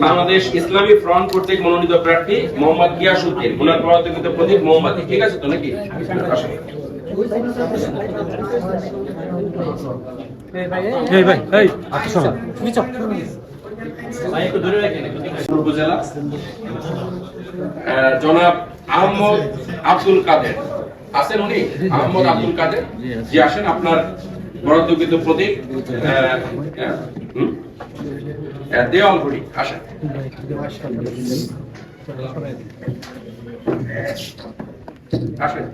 বাংলাদেশ ইসলামী front কর্তৃক মনোনীত প্রার্থী মোহাম্মদ গিয়াসউদ্দিন, ওনার পদাধিকৃত প্রতীক মোমবাতি। ঠিক আছে তো নাকি? উপজেলা জনাব আহমদ আব্দুল কাদের আছেন, উনি আহমদ আব্দুল কাদের জি আসেন। আপনার বরাদ্দকৃত প্রতীক দেওয়ালঘড়ি, আসেন। আসেন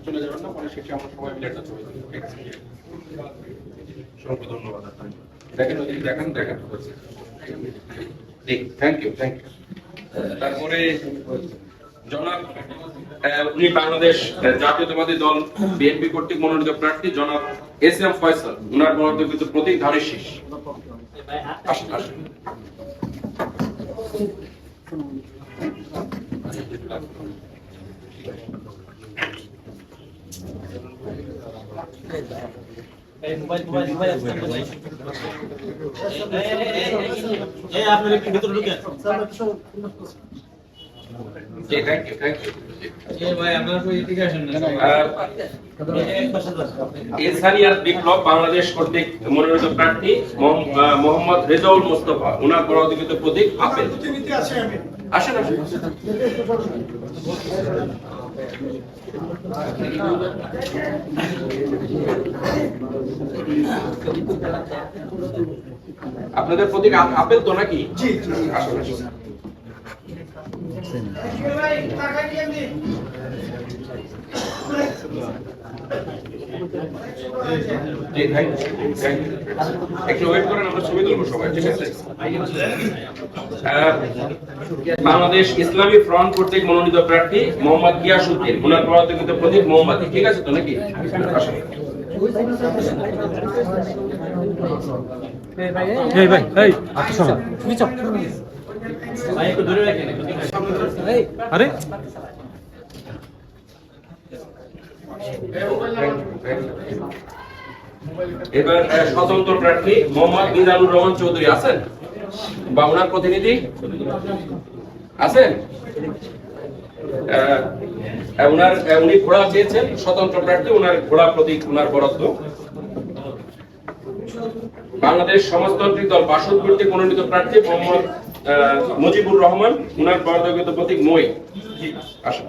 চলে যাবেন না, পরে শেষে আমরা সবাই মিলে একটা ছবি তুলব। অসংখ্য ধন্যবাদ। দেখেন দেখেন দেখেন, থ্যাংক ইউ থ্যাংক ইউ। তারপরে জনাব উনি বাংলাদেশ জাতীয়তাবাদী দল বিএনপি কর্তৃক মনোনীত প্রার্থী জনাব এস এম ফয়সাল, উনার বরাদ্দকৃত প্রতীক ধানের শীষ। আসেন আসেন। বিপ্লব বাংলাদেশ কর্তৃক মনোনীত প্রার্থী মোহাম্মদ রেজাউল মোস্তফা, উনার পরাধিকৃত প্রতীক আপেল। আসেন আসেন। আপনাদের প্রতীক আপেল তো নাকি? জি আসেন আসেন। একটু ওয়েট করেন, আমরা ছবি তুলবো সবাই, ঠিক আছে? বাংলাদেশ ইসলামী ফ্রন্ট কর্তৃক মনোনীত প্রার্থী মোহাম্মদ গিয়াসউদ্দিন, ওনার পদাধিকৃত প্রতীক মোমবাতি। ঠিক আছে তো নাকি? আসেন। আরে এবার স্বতন্ত্র প্রার্থী মোহাম্মদ মিজানুর রহমান চৌধুরী আছেন বা ওনার প্রতিনিধি আছেন? উনি ঘোড়া চেয়েছেন, স্বতন্ত্র প্রার্থী, ওনার ঘোড়া প্রতীক ওনার বরাদ্দ। বাংলাদেশ সমাজতান্ত্রিক দল বাসদ কর্তৃক মনোনীত প্রার্থী মোহাম্মদ মুজিবুর রহমান, ওনার বরাদ্দকৃত প্রতীক মই। আসুন।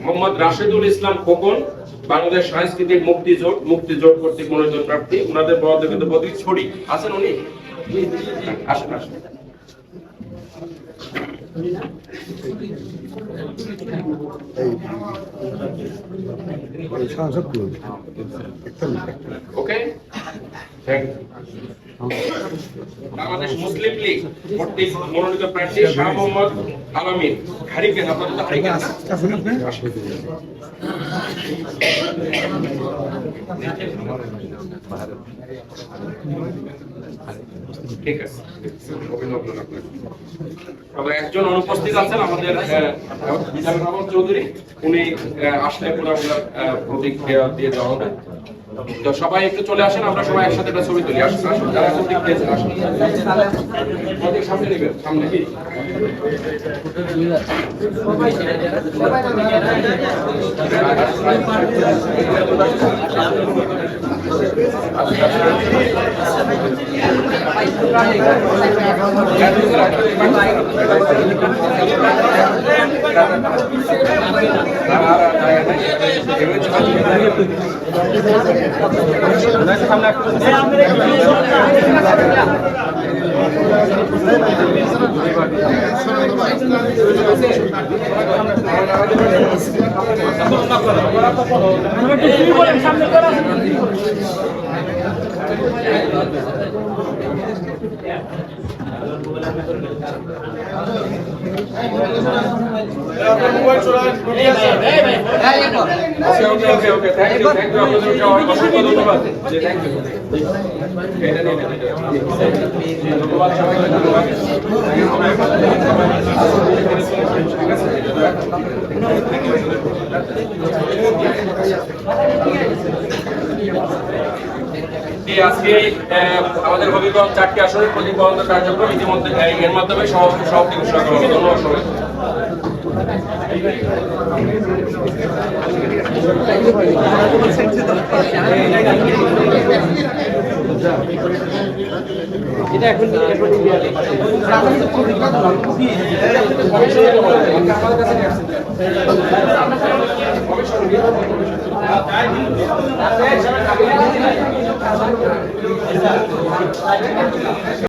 মোহাম্মদ রাশেদুল ইসলাম খোকন, বাংলাদেশ সাংস্কৃতিক মুক্তি জোট কর্তৃক মনোনীত প্রার্থী, ওনাদের বরাদ্দকৃত প্রতীক ছড়ি। আছেন উনি? আসেন আসেন। ওকে, থ্যাংক ইউ। বাংলাদেশ মুসলিম লীগ কর্তৃক মনোনীত প্রার্থী শাহ মোহাম্মদ আলামিন, হারিকেন। আপনাদের তো হারিকেন আছে? ঠিক আছে, অভিনন্দন আপনাকে। তবে একজন অনুপস্থিত আছেন আমাদের মিজানুর রহমান চৌধুরী, উনি আসলে পুরো প্রতীক দিয়ে দেওয়া হবে। তো সবাই একটু চলে আসেন, আমরা সবাই একসাথে একটা ছবি তুলি। আসুন আসুন, যারা প্রতীক দিয়েছেন আসুন। প্রতীক সামনে নেবেন, সামনে। সামনে ওকে থ্যাংক ইউ আপনাদেরকে অসংখ্য ধন্যবাদ থ্যাংক ইউ এটা নিয়ে ধন্যবাদ সবাইকে ধন্যবাদ আজকে আমাদের হবিগঞ্জ 4টি আসনের প্রতিবন্ধ কার্যক্রম ইতিমধ্যে এর মাধ্যমে সভাপতি ঘোষণা করা হলো। ধন্যবাদ সবাই। এটা এখন